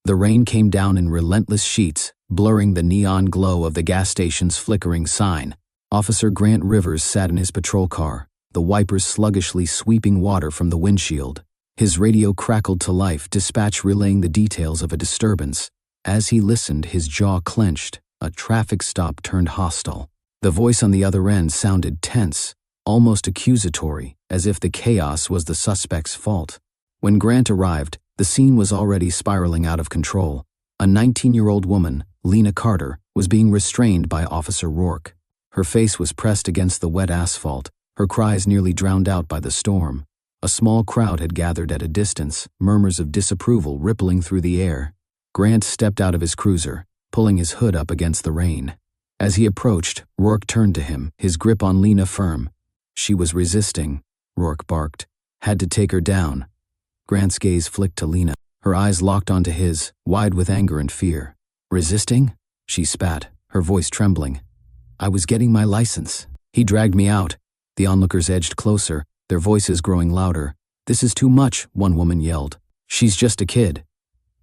The rain came down in relentless sheets, blurring the neon glow of the gas station's flickering sign. Officer Grant Rivers sat in his patrol car, the wipers sluggishly sweeping water from the windshield. His radio crackled to life, dispatch relaying the details of a disturbance. As he listened, his jaw clenched. A traffic stop turned hostile. The voice on the other end sounded tense, almost accusatory, as if the chaos was the suspect's fault. When Grant arrived, the scene was already spiraling out of control. A 19-year-old woman, Lena Carter, was being restrained by Officer Rourke. Her face was pressed against the wet asphalt, her cries nearly drowned out by the storm. A small crowd had gathered at a distance, murmurs of disapproval rippling through the air. Grant stepped out of his cruiser, pulling his hood up against the rain. As he approached, Rourke turned to him, his grip on Lena firm. She was resisting, Rourke barked. Had to take her down. Grant's gaze flicked to Lena, her eyes locked onto his, wide with anger and fear. Resisting? She spat, her voice trembling. I was getting my license. He dragged me out. The onlookers edged closer, their voices growing louder. This is too much, one woman yelled. She's just a kid.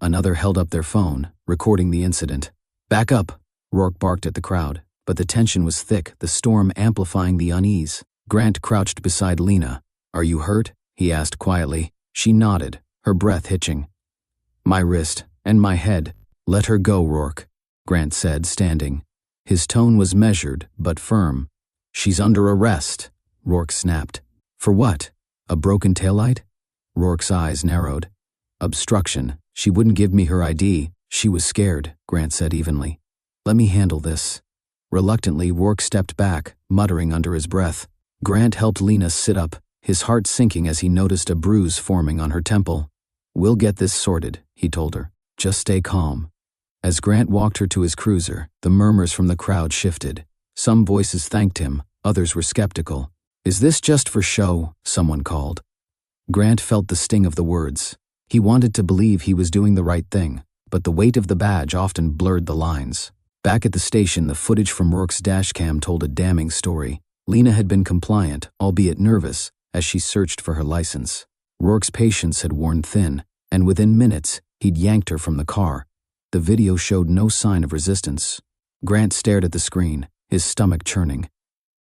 Another held up their phone, recording the incident. Back up, Rourke barked at the crowd, but the tension was thick, the storm amplifying the unease. Grant crouched beside Lena. Are you hurt? He asked quietly. She nodded, her breath hitching. My wrist, and my head. Let her go, Rourke, Grant said, standing. His tone was measured, but firm. She's under arrest, Rourke snapped. For what? A broken taillight? Rourke's eyes narrowed. Obstruction. She wouldn't give me her ID. She was scared, Grant said evenly. Let me handle this. Reluctantly, Rourke stepped back, muttering under his breath. Grant helped Lena sit up, his heart sinking as he noticed a bruise forming on her temple. We'll get this sorted, he told her. Just stay calm. As Grant walked her to his cruiser, the murmurs from the crowd shifted. Some voices thanked him, others were skeptical. Is this just for show? Someone called. Grant felt the sting of the words. He wanted to believe he was doing the right thing, but the weight of the badge often blurred the lines. Back at the station, the footage from Rourke's dashcam told a damning story. Lena had been compliant, albeit nervous, as she searched for her license. Rourke's patience had worn thin, and within minutes, he'd yanked her from the car. The video showed no sign of resistance. Grant stared at the screen, his stomach churning.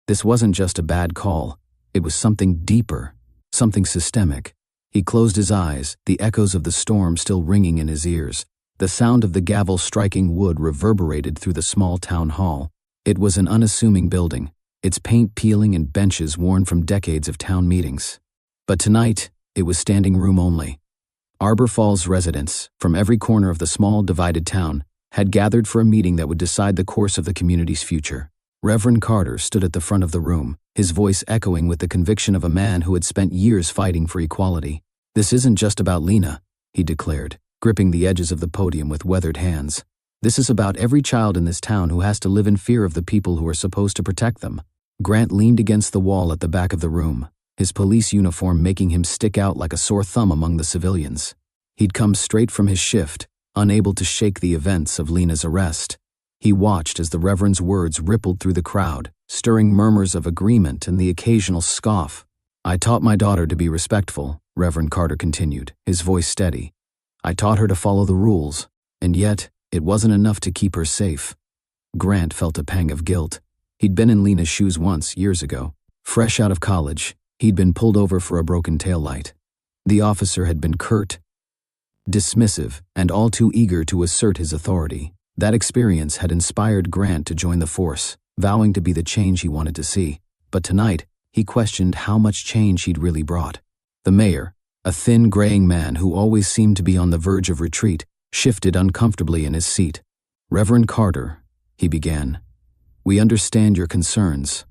This wasn't just a bad call. It was something deeper, something systemic. He closed his eyes, the echoes of the storm still ringing in his ears. The sound of the gavel striking wood reverberated through the small town hall. It was an unassuming building, its paint peeling and benches worn from decades of town meetings. But tonight, it was standing room only. Arbor Falls residents, from every corner of the small, divided town, had gathered for a meeting that would decide the course of the community's future. Reverend Carter stood at the front of the room, his voice echoing with the conviction of a man who had spent years fighting for equality. This isn't just about Lena, he declared, gripping the edges of the podium with weathered hands. This is about every child in this town who has to live in fear of the people who are supposed to protect them. Grant leaned against the wall at the back of the room, his police uniform making him stick out like a sore thumb among the civilians. He'd come straight from his shift, unable to shake the events of Lena's arrest. He watched as the Reverend's words rippled through the crowd, stirring murmurs of agreement and the occasional scoff. I taught my daughter to be respectful, Reverend Carter continued, his voice steady. I taught her to follow the rules, and yet it wasn't enough to keep her safe. Grant felt a pang of guilt. He'd been in Lena's shoes once, years ago. Fresh out of college, he'd been pulled over for a broken taillight. The officer had been curt, dismissive, and all too eager to assert his authority. That experience had inspired Grant to join the force, vowing to be the change he wanted to see. But tonight, he questioned how much change he'd really brought. The mayor, a thin, graying man who always seemed to be on the verge of retreat, shifted uncomfortably in his seat. Reverend Carter, he began, we understand your concerns,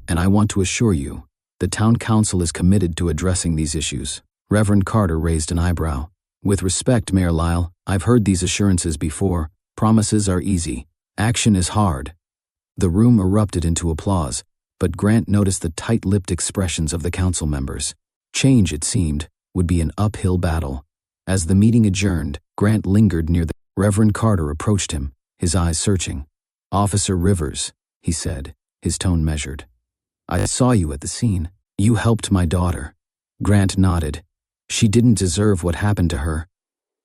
and I want to assure you, the town council is committed to addressing these issues. Reverend Carter raised an eyebrow. With respect, Mayor Lyle, I've heard these assurances before. Promises are easy. Action is hard. The room erupted into applause, but Grant noticed the tight-lipped expressions of the council members. Change, it seemed, would be an uphill battle. As the meeting adjourned, Grant lingered near the Reverend Carter approached him, his eyes searching. Officer Rivers, he said, his tone measured. I saw you at the scene. You helped my daughter. Grant nodded. She didn't deserve what happened to her.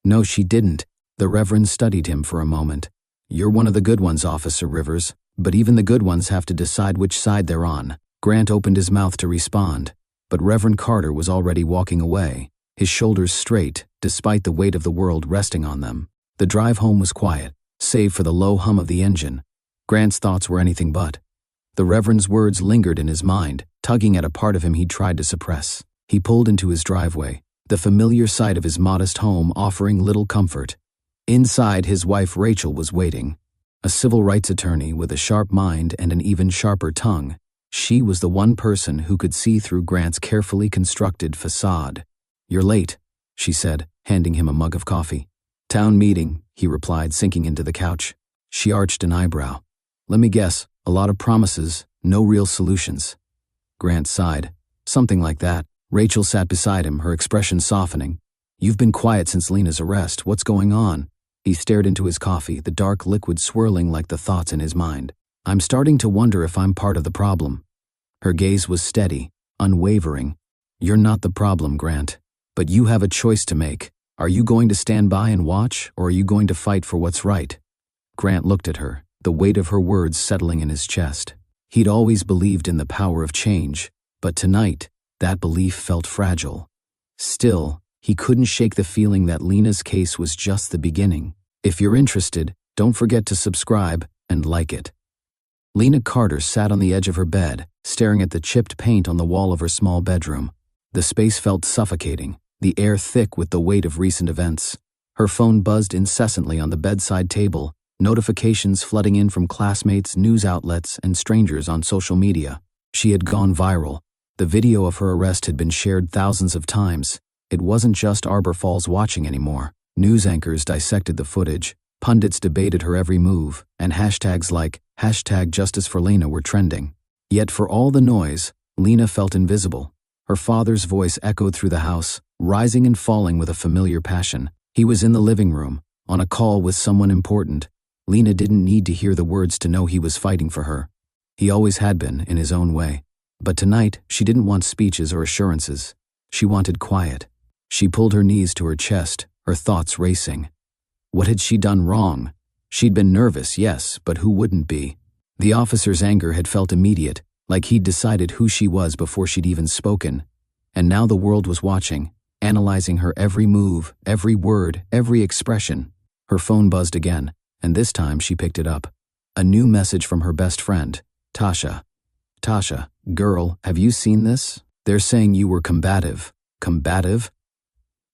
No, she didn't. The Reverend studied him for a moment. "You're one of the good ones, Officer Rivers, but even the good ones have to decide which side they're on." Grant opened his mouth to respond, but Reverend Carter was already walking away, his shoulders straight, despite the weight of the world resting on them. The drive home was quiet, save for the low hum of the engine. Grant's thoughts were anything but. The Reverend's words lingered in his mind, tugging at a part of him he'd tried to suppress. He pulled into his driveway, the familiar sight of his modest home offering little comfort. Inside, his wife Rachel was waiting. A civil rights attorney with a sharp mind and an even sharper tongue. She was the one person who could see through Grant's carefully constructed facade. "You're late," she said, handing him a mug of coffee. "Town meeting," he replied, sinking into the couch. She arched an eyebrow. "Let me guess, a lot of promises, no real solutions." Grant sighed. "Something like that." Rachel sat beside him, her expression softening. "You've been quiet since Lena's arrest. What's going on?" He stared into his coffee, the dark liquid swirling like the thoughts in his mind. "I'm starting to wonder if I'm part of the problem." Her gaze was steady, unwavering. "You're not the problem, Grant. But you have a choice to make. Are you going to stand by and watch, or are you going to fight for what's right?" Grant looked at her, the weight of her words settling in his chest. He'd always believed in the power of change, but tonight, that belief felt fragile. Still, he couldn't shake the feeling that Lena's case was just the beginning. If you're interested, don't forget to subscribe and like it. Lena Carter sat on the edge of her bed, staring at the chipped paint on the wall of her small bedroom. The space felt suffocating, the air thick with the weight of recent events. Her phone buzzed incessantly on the bedside table, notifications flooding in from classmates, news outlets, and strangers on social media. She had gone viral. The video of her arrest had been shared thousands of times. It wasn't just Arbor Falls watching anymore. News anchors dissected the footage, pundits debated her every move, and hashtags like #JusticeForLena were trending. Yet for all the noise, Lena felt invisible. Her father's voice echoed through the house, rising and falling with a familiar passion. He was in the living room, on a call with someone important. Lena didn't need to hear the words to know he was fighting for her. He always had been, in his own way. But tonight, she didn't want speeches or assurances. She wanted quiet. She pulled her knees to her chest, her thoughts racing. What had she done wrong? She'd been nervous, yes, but who wouldn't be? The officer's anger had felt immediate, like he'd decided who she was before she'd even spoken. And now the world was watching, analyzing her every move, every word, every expression. Her phone buzzed again, and this time she picked it up. A new message from her best friend, Tasha. "Tasha, girl, have you seen this? They're saying you were combative." "Combative?"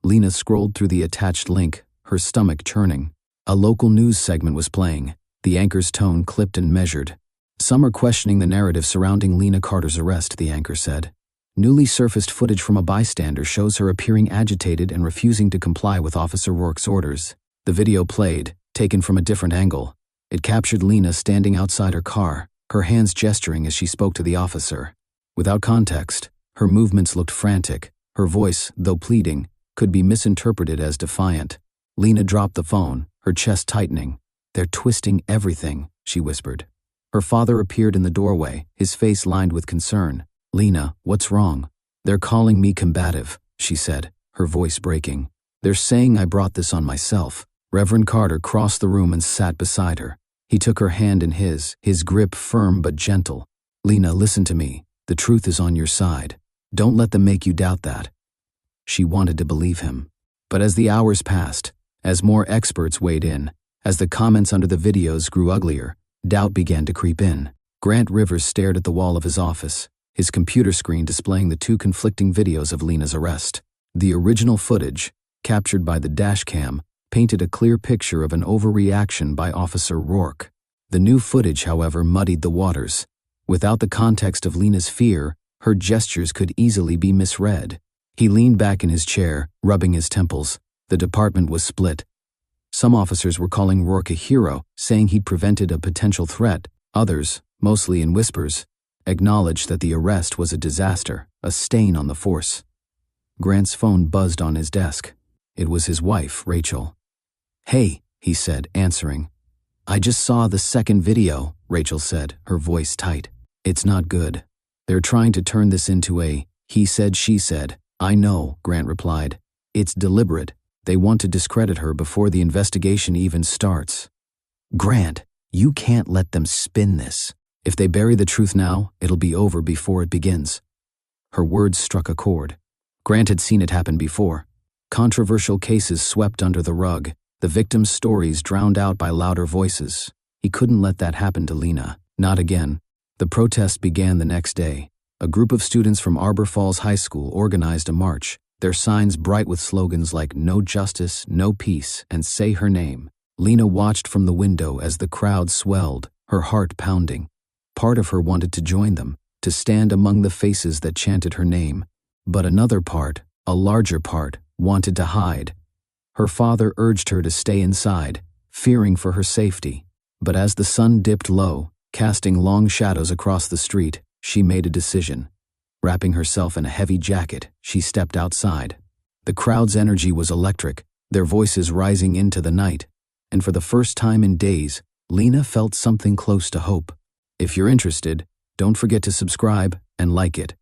Lena scrolled through the attached link, her stomach churning. A local news segment was playing, the anchor's tone clipped and measured. "Some are questioning the narrative surrounding Lena Carter's arrest," the anchor said. Newly surfaced footage from a bystander shows her appearing agitated and refusing to comply with Officer Rourke's orders. The video played, taken from a different angle. It captured Lena standing outside her car, her hands gesturing as she spoke to the officer. Without context, her movements looked frantic. Her voice, though pleading, could be misinterpreted as defiant. Lena dropped the phone, her chest tightening. "They're twisting everything," she whispered. Her father appeared in the doorway, his face lined with concern. "Lena, what's wrong?" "They're calling me combative," she said, her voice breaking. "They're saying I brought this on myself." Reverend Carter crossed the room and sat beside her. He took her hand in his grip firm but gentle. "Lena, listen to me. The truth is on your side. Don't let them make you doubt that." She wanted to believe him. But as the hours passed, as more experts weighed in, as the comments under the videos grew uglier, doubt began to creep in. Grant Rivers stared at the wall of his office, his computer screen displaying the two conflicting videos of Lena's arrest. The original footage, captured by the dash cam, painted a clear picture of an overreaction by Officer Rourke. The new footage, however, muddied the waters. Without the context of Lena's fear, her gestures could easily be misread. He leaned back in his chair, rubbing his temples. The department was split. Some officers were calling Rourke a hero, saying he'd prevented a potential threat. Others, mostly in whispers, acknowledged that the arrest was a disaster, a stain on the force. Grant's phone buzzed on his desk. It was his wife, Rachel. "Hey," he said, answering. "I just saw the second video," Rachel said, her voice tight. "It's not good. They're trying to turn this into a he said, she said." "I know," Grant replied. "It's deliberate. They want to discredit her before the investigation even starts. Grant, you can't let them spin this. If they bury the truth now, it'll be over before it begins. Her words struck a chord. Grant had seen it happen before. Controversial cases swept under the rug, the victims' stories drowned out by louder voices. He couldn't let that happen to Lena. Not again. The protest began the next day. A group of students from Arbor Falls High School organized a march, their signs bright with slogans like "No Justice, No Peace," and "Say Her Name." Lena watched from the window as the crowd swelled, her heart pounding. Part of her wanted to join them, to stand among the faces that chanted her name. But another part, a larger part, wanted to hide. Her father urged her to stay inside, fearing for her safety. But as the sun dipped low, casting long shadows across the street, she made a decision. Wrapping herself in a heavy jacket, she stepped outside. The crowd's energy was electric, their voices rising into the night. And for the first time in days, Lena felt something close to hope. If you're interested, don't forget to subscribe and like it.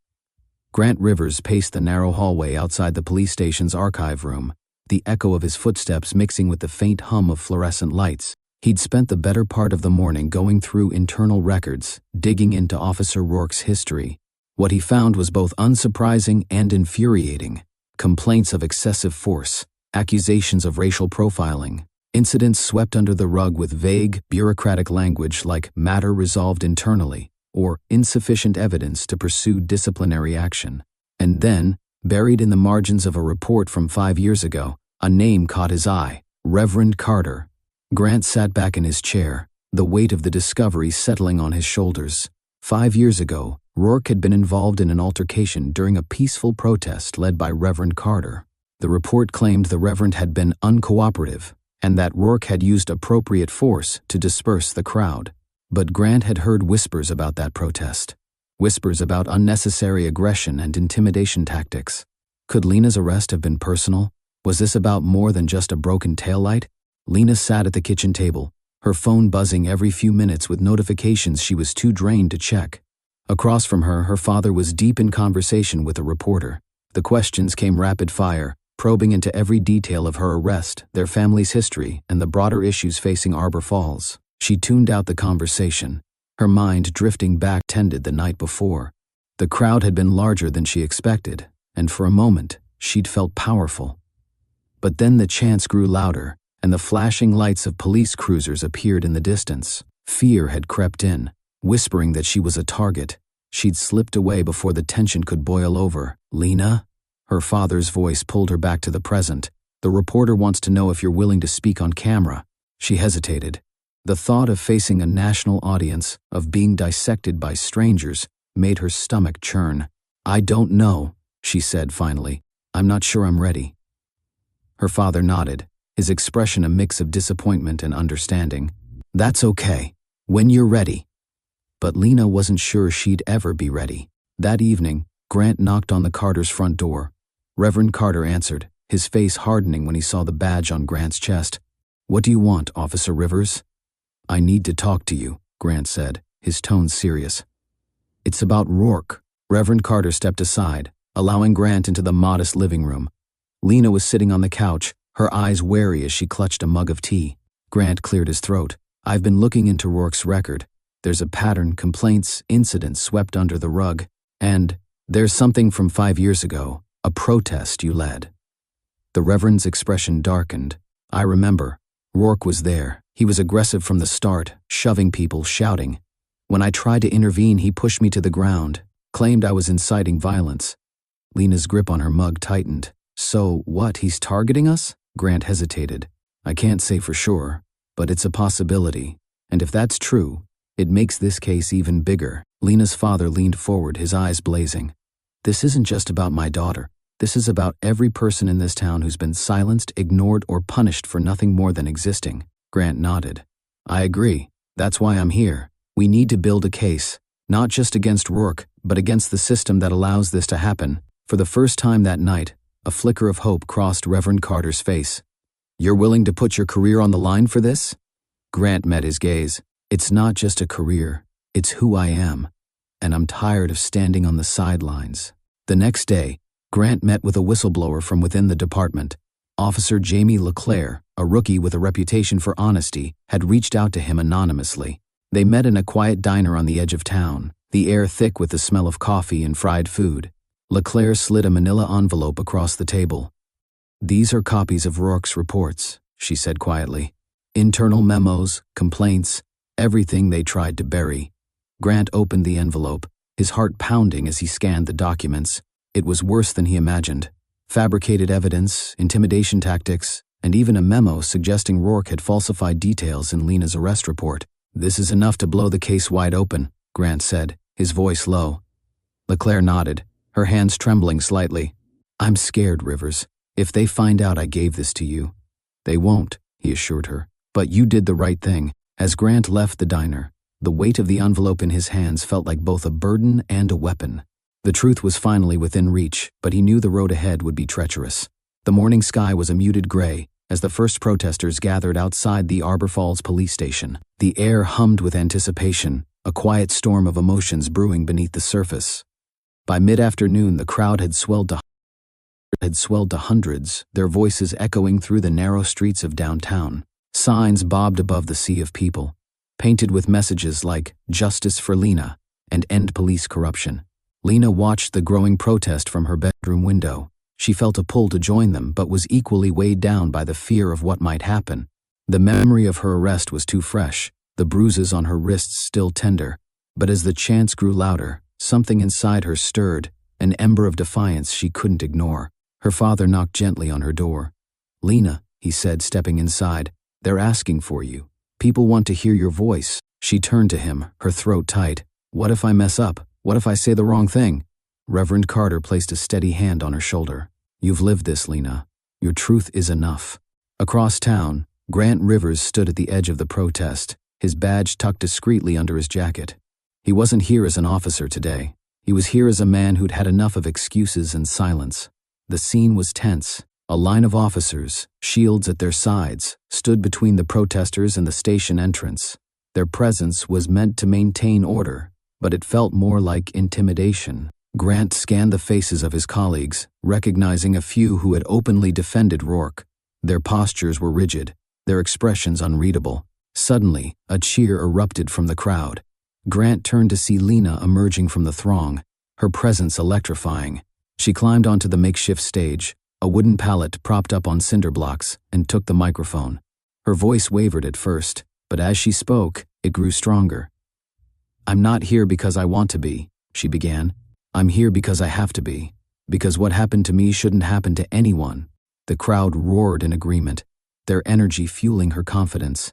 Grant Rivers paced the narrow hallway outside the police station's archive room, the echo of his footsteps mixing with the faint hum of fluorescent lights. He'd spent the better part of the morning going through internal records, digging into Officer Rourke's history. What he found was both unsurprising and infuriating. Complaints of excessive force, accusations of racial profiling, incidents swept under the rug with vague, bureaucratic language like "matter resolved internally," or "insufficient evidence to pursue disciplinary action." And then, buried in the margins of a report from 5 years ago, a name caught his eye: Reverend Carter. Grant sat back in his chair, the weight of the discovery settling on his shoulders. 5 years ago, Rourke had been involved in an altercation during a peaceful protest led by Reverend Carter. The report claimed the Reverend had been uncooperative, and that Rourke had used appropriate force to disperse the crowd. But Grant had heard whispers about that protest. Whispers about unnecessary aggression and intimidation tactics. Could Lena's arrest have been personal? Was this about more than just a broken taillight? Lena sat at the kitchen table, her phone buzzing every few minutes with notifications she was too drained to check. Across from her, her father was deep in conversation with a reporter. The questions came rapid fire, probing into every detail of her arrest, their family's history, and the broader issues facing Arbor Falls. She tuned out the conversation, her mind drifting back tended the night before. The crowd had been larger than she expected, and for a moment, she'd felt powerful. But then the chants grew louder, and the flashing lights of police cruisers appeared in the distance. Fear had crept in, whispering that she was a target. She'd slipped away before the tension could boil over. "Lena?" Her father's voice pulled her back to the present. "The reporter wants to know if you're willing to speak on camera." She hesitated. The thought of facing a national audience, of being dissected by strangers, made her stomach churn. "I don't know," she said finally. "I'm not sure I'm ready." Her father nodded, his expression a mix of disappointment and understanding. "That's okay. When you're ready." But Lena wasn't sure she'd ever be ready. That evening, Grant knocked on the Carters' front door. Reverend Carter answered, his face hardening when he saw the badge on Grant's chest. "What do you want, Officer Rivers?" "I need to talk to you," Grant said, his tone serious. "It's about Rourke." Reverend Carter stepped aside, allowing Grant into the modest living room. Lena was sitting on the couch, her eyes wary as she clutched a mug of tea. Grant cleared his throat. "I've been looking into Rourke's record. There's a pattern, complaints, incidents swept under the rug. And there's something from 5 years ago, a protest you led." The Reverend's expression darkened. "I remember. Rourke was there. He was aggressive from the start, shoving people, shouting. When I tried to intervene, he pushed me to the ground, claimed I was inciting violence." Lena's grip on her mug tightened. "So what, he's targeting us?" Grant hesitated. "I can't say for sure, but it's a possibility. And if that's true, it makes this case even bigger." Lena's father leaned forward, his eyes blazing. "This isn't just about my daughter. This is about every person in this town who's been silenced, ignored, or punished for nothing more than existing." Grant nodded. "I agree. That's why I'm here. We need to build a case, not just against Rourke, but against the system that allows this to happen." For the first time that night, a flicker of hope crossed Reverend Carter's face. "You're willing to put your career on the line for this?" Grant met his gaze. "It's not just a career. It's who I am. And I'm tired of standing on the sidelines." The next day, Grant met with a whistleblower from within the department. Officer Jamie LeClaire, a rookie with a reputation for honesty, had reached out to him anonymously. They met in a quiet diner on the edge of town, the air thick with the smell of coffee and fried food. LeClaire slid a manila envelope across the table. "These are copies of Rourke's reports," she said quietly. "Internal memos, complaints, everything they tried to bury." Grant opened the envelope, his heart pounding as he scanned the documents. It was worse than he imagined. Fabricated evidence, intimidation tactics, and even a memo suggesting Rourke had falsified details in Lena's arrest report. "This is enough to blow the case wide open," Grant said, his voice low. LeClaire nodded, her hands trembling slightly. "I'm scared, Rivers. If they find out I gave this to you." "They won't," he assured her. "But you did the right thing." As Grant left the diner, the weight of the envelope in his hands felt like both a burden and a weapon. The truth was finally within reach, but he knew the road ahead would be treacherous. The morning sky was a muted gray as the first protesters gathered outside the Arbor Falls police station. The air hummed with anticipation, a quiet storm of emotions brewing beneath the surface. By mid-afternoon, the crowd had swelled to hundreds, their voices echoing through the narrow streets of downtown. Signs bobbed above the sea of people, painted with messages like "Justice for Lena" and "End police corruption." Lena watched the growing protest from her bedroom window. She felt a pull to join them, but was equally weighed down by the fear of what might happen. The memory of her arrest was too fresh, the bruises on her wrists still tender. But as the chants grew louder, something inside her stirred, an ember of defiance she couldn't ignore. Her father knocked gently on her door. "Lena," he said, stepping inside, "they're asking for you. People want to hear your voice." She turned to him, her throat tight. "What if I mess up? What if I say the wrong thing?" Reverend Carter placed a steady hand on her shoulder. "You've lived this, Lena. Your truth is enough." Across town, Grant Rivers stood at the edge of the protest, his badge tucked discreetly under his jacket. He wasn't here as an officer today. He was here as a man who'd had enough of excuses and silence. The scene was tense. A line of officers, shields at their sides, stood between the protesters and the station entrance. Their presence was meant to maintain order, but it felt more like intimidation. Grant scanned the faces of his colleagues, recognizing a few who had openly defended Rourke. Their postures were rigid, their expressions unreadable. Suddenly, a cheer erupted from the crowd. Grant turned to see Lena emerging from the throng, her presence electrifying. She climbed onto the makeshift stage, a wooden pallet propped up on cinder blocks, and took the microphone. Her voice wavered at first, but as she spoke, it grew stronger. "I'm not here because I want to be," she began. "I'm here because I have to be. Because what happened to me shouldn't happen to anyone." The crowd roared in agreement, their energy fueling her confidence.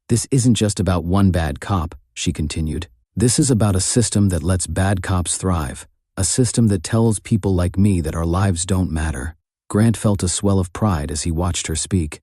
"This isn't just about one bad cop," she continued. "This is about a system that lets bad cops thrive, a system that tells people like me that our lives don't matter." Grant felt a swell of pride as he watched her speak.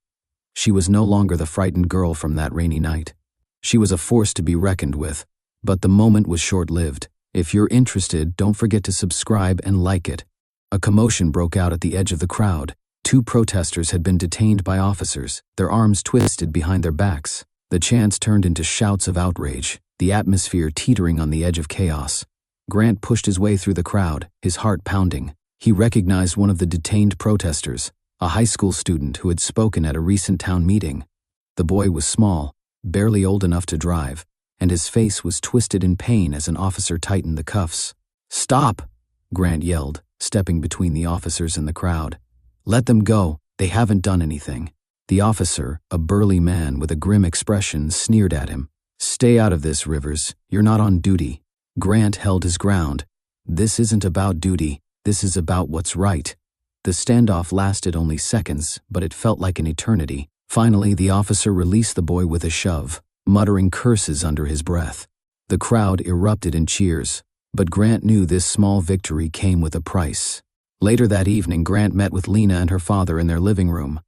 She was no longer the frightened girl from that rainy night. She was a force to be reckoned with, but the moment was short-lived. If you're interested, don't forget to subscribe and like it. A commotion broke out at the edge of the crowd. 2 protesters had been detained by officers, their arms twisted behind their backs. The chants turned into shouts of outrage, the atmosphere teetering on the edge of chaos. Grant pushed his way through the crowd, his heart pounding. He recognized one of the detained protesters, a high school student who had spoken at a recent town meeting. The boy was small, barely old enough to drive, and his face was twisted in pain as an officer tightened the cuffs. "Stop!" Grant yelled, stepping between the officers and the crowd. "Let them go. They haven't done anything." The officer, a burly man with a grim expression, sneered at him. "Stay out of this, Rivers. You're not on duty." Grant held his ground. "This isn't about duty. This is about what's right." The standoff lasted only seconds, but it felt like an eternity. Finally, the officer released the boy with a shove, muttering curses under his breath. The crowd erupted in cheers, but Grant knew this small victory came with a price. Later that evening, Grant met with Lena and her father in their living room.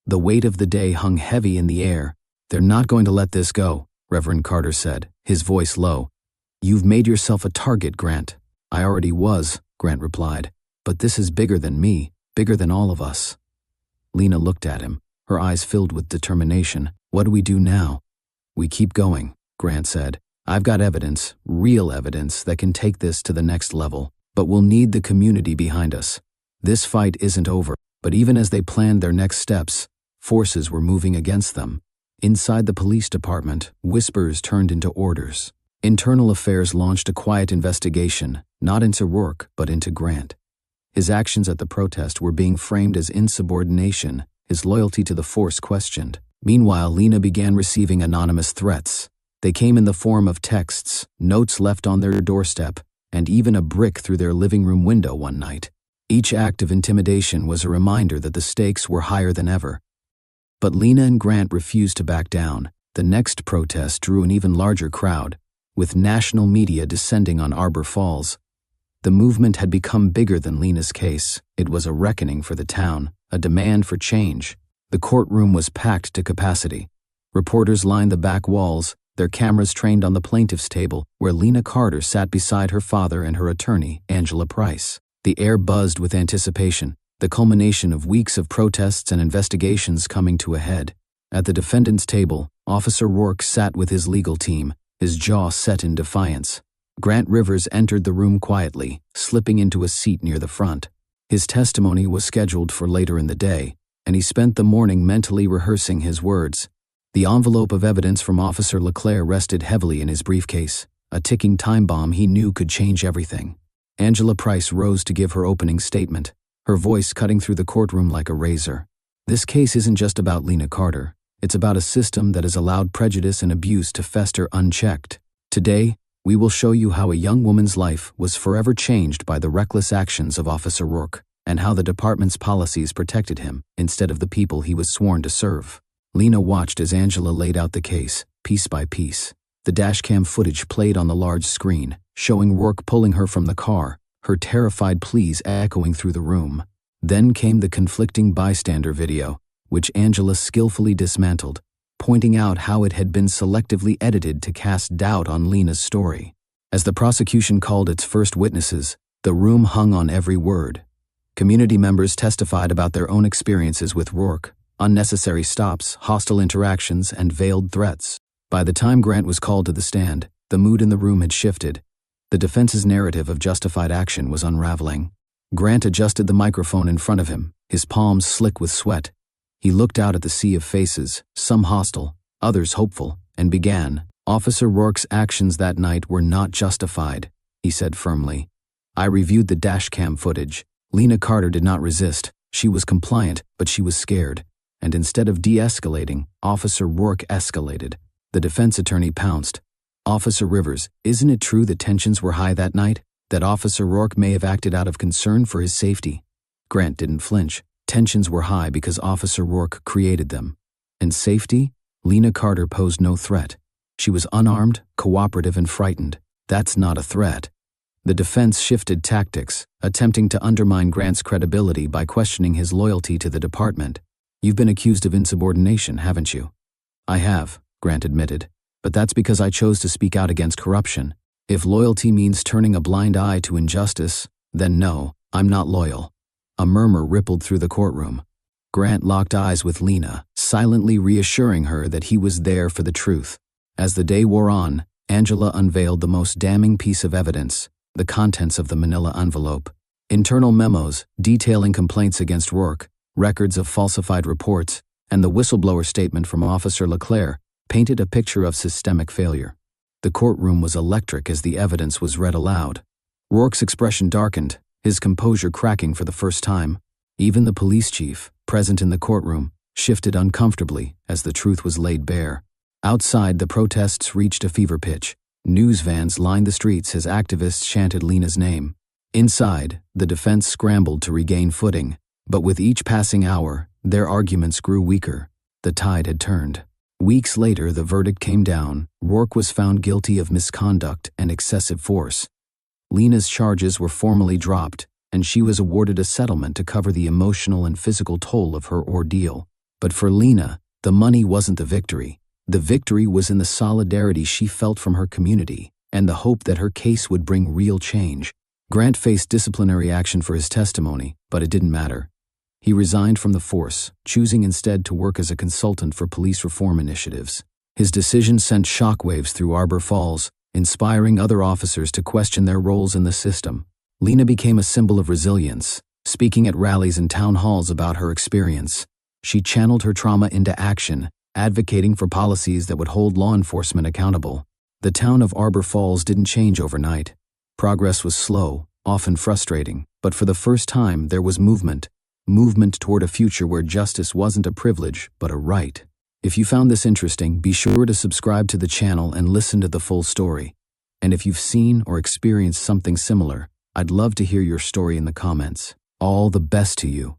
The weight of the day hung heavy in the air. "They're not going to let this go," Reverend Carter said, his voice low. "You've made yourself a target, Grant." "I already was," Grant replied. "But this is bigger than me, bigger than all of us." Lena looked at him, her eyes filled with determination. "What do we do now?" "We keep going," Grant said. "I've got evidence, real evidence, that can take this to the next level. But we'll need the community behind us. This fight isn't over." But even as they planned their next steps, forces were moving against them. Inside the police department, whispers turned into orders. Internal Affairs launched a quiet investigation, not into Rourke, but into Grant. His actions at the protest were being framed as insubordination, his loyalty to the force questioned. Meanwhile, Lena began receiving anonymous threats. They came in the form of texts, notes left on their doorstep, and even a brick through their living room window one night. Each act of intimidation was a reminder that the stakes were higher than ever. But Lena and Grant refused to back down. The next protest drew an even larger crowd, with national media descending on Arbor Falls. The movement had become bigger than Lena's case. It was a reckoning for the town, a demand for change. The courtroom was packed to capacity. Reporters lined the back walls, their cameras trained on the plaintiff's table, where Lena Carter sat beside her father and her attorney, Angela Price. The air buzzed with anticipation, the culmination of weeks of protests and investigations coming to a head. At the defendant's table, Officer Rourke sat with his legal team, his jaw set in defiance. Grant Rivers entered the room quietly, slipping into a seat near the front. His testimony was scheduled for later in the day, and he spent the morning mentally rehearsing his words. The envelope of evidence from Officer Leclerc rested heavily in his briefcase, a ticking time bomb he knew could change everything. Angela Price rose to give her opening statement, her voice cutting through the courtroom like a razor. This case isn't just about Lena Carter. It's about a system that has allowed prejudice and abuse to fester unchecked. Today, we will show you how a young woman's life was forever changed by the reckless actions of Officer Rourke, and how the department's policies protected him instead of the people he was sworn to serve. Lena watched as Angela laid out the case, piece by piece. The dashcam footage played on the large screen, showing Rourke pulling her from the car, her terrified pleas echoing through the room. Then came the conflicting bystander video, which Angela skillfully dismantled, pointing out how it had been selectively edited to cast doubt on Lena's story. As the prosecution called its first witnesses, the room hung on every word. Community members testified about their own experiences with Rourke, unnecessary stops, hostile interactions, and veiled threats. By the time Grant was called to the stand, the mood in the room had shifted. The defense's narrative of justified action was unraveling. Grant adjusted the microphone in front of him, his palms slick with sweat. He looked out at the sea of faces, some hostile, others hopeful, and began. "Officer Rourke's actions that night were not justified," he said firmly. "I reviewed the dashcam footage. Lena Carter did not resist. She was compliant, but she was scared. And instead of de-escalating, Officer Rourke escalated." The defense attorney pounced. "Officer Rivers, isn't it true that tensions were high that night? That Officer Rourke may have acted out of concern for his safety?" Grant didn't flinch. Tensions were high because Officer Rourke created them. And safety? Lena Carter posed no threat. She was unarmed, cooperative, and frightened. That's not a threat. The defense shifted tactics, attempting to undermine Grant's credibility by questioning his loyalty to the department. "You've been accused of insubordination, haven't you?" "I have," Grant admitted. "But that's because I chose to speak out against corruption. If loyalty means turning a blind eye to injustice, then no, I'm not loyal." A murmur rippled through the courtroom. Grant locked eyes with Lena, silently reassuring her that he was there for the truth. As the day wore on, Angela unveiled the most damning piece of evidence, the contents of the manila envelope. Internal memos detailing complaints against Rourke, records of falsified reports, and the whistleblower statement from Officer Leclerc painted a picture of systemic failure. The courtroom was electric as the evidence was read aloud. Rourke's expression darkened, his composure cracking for the first time. Even the police chief, present in the courtroom, shifted uncomfortably as the truth was laid bare. Outside, the protests reached a fever pitch. News vans lined the streets as activists chanted Lena's name. Inside, the defense scrambled to regain footing, but with each passing hour, their arguments grew weaker. The tide had turned. Weeks later, the verdict came down. Rourke was found guilty of misconduct and excessive force. Lena's charges were formally dropped, and she was awarded a settlement to cover the emotional and physical toll of her ordeal. But for Lena, the money wasn't the victory. The victory was in the solidarity she felt from her community, and the hope that her case would bring real change. Grant faced disciplinary action for his testimony, but it didn't matter. He resigned from the force, choosing instead to work as a consultant for police reform initiatives. His decision sent shockwaves through Arbor Falls, inspiring other officers to question their roles in the system. Lena became a symbol of resilience, Speaking at rallies and town halls about her experience, she channeled her trauma into action, advocating for policies that would hold law enforcement accountable. The town of Arbor Falls didn't change overnight. Progress was slow, often frustrating, but for the first time there was movement toward a future where justice wasn't a privilege, but a right. If you found this interesting, be sure to subscribe to the channel and listen to the full story. And if you've seen or experienced something similar, I'd love to hear your story in the comments. All the best to you.